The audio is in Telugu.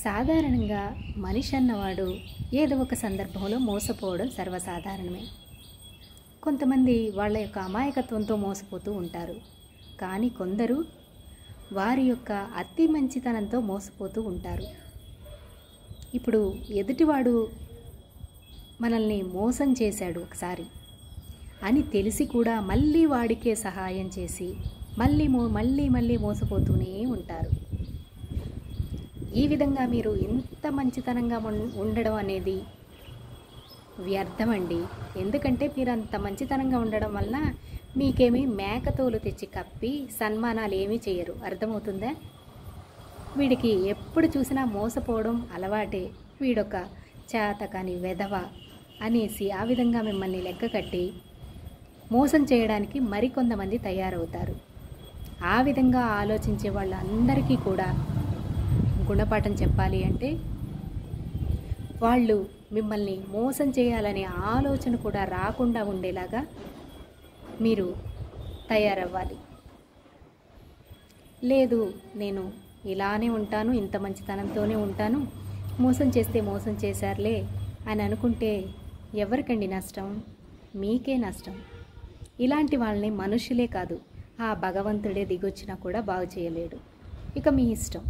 సాధారణంగా మనిషి అన్నవాడు ఏదో ఒక సందర్భంలో మోసపోవడం సర్వసాధారణమే. కొంతమంది వాళ్ళ యొక్క అమాయకత్వంతో మోసపోతూ ఉంటారు. కానీ కొందరు వారి యొక్క అతి మంచితనంతో మోసపోతూ ఉంటారు. ఇప్పుడు ఎదుటివాడు మనల్ని మోసం చేశాడు ఒకసారి అని తెలిసి కూడా మళ్ళీ వాడికే సహాయం చేసి మళ్ళీ మోసపోతూనే ఉంటారు. ఈ విధంగా మీరు ఇంత మంచితనంగా ఉండడం అనేది వ్యర్థమండి. ఎందుకంటే మీరు అంత మంచితనంగా ఉండడం వలన మీకేమీ మేకతోలు తెచ్చి కప్పి సన్మానాలు ఏమీ చేయరు. అర్థమవుతుందా? వీడికి ఎప్పుడు చూసినా మోసపోవడం అలవాటే, వీడొక చేతకాని వెధవ అనేసి ఆ విధంగా మిమ్మల్ని లెక్క కట్టి మోసం చేయడానికి మరికొంతమంది తయారవుతారు. ఆ విధంగా ఆలోచించే వాళ్ళందరికీ కూడా గుణపాఠం చెప్పాలి అంటే వాళ్ళు మిమ్మల్ని మోసం చేయాలనే ఆలోచన కూడా రాకుండా ఉండేలాగా మీరు తయారవ్వాలి. లేదు, నేను ఇలానే ఉంటాను, ఇంత మంచితనంతోనే ఉంటాను, మోసం చేస్తే మోసం చేశారులే అని అనుకుంటే ఎవరికండి నష్టం? మీకే నష్టం. ఇలాంటి వాళ్ళని మనుషులే కాదు, ఆ భగవంతుడే దిగొచ్చినా కూడా బాగు చేయలేడు. ఇక మీ ఇష్టం.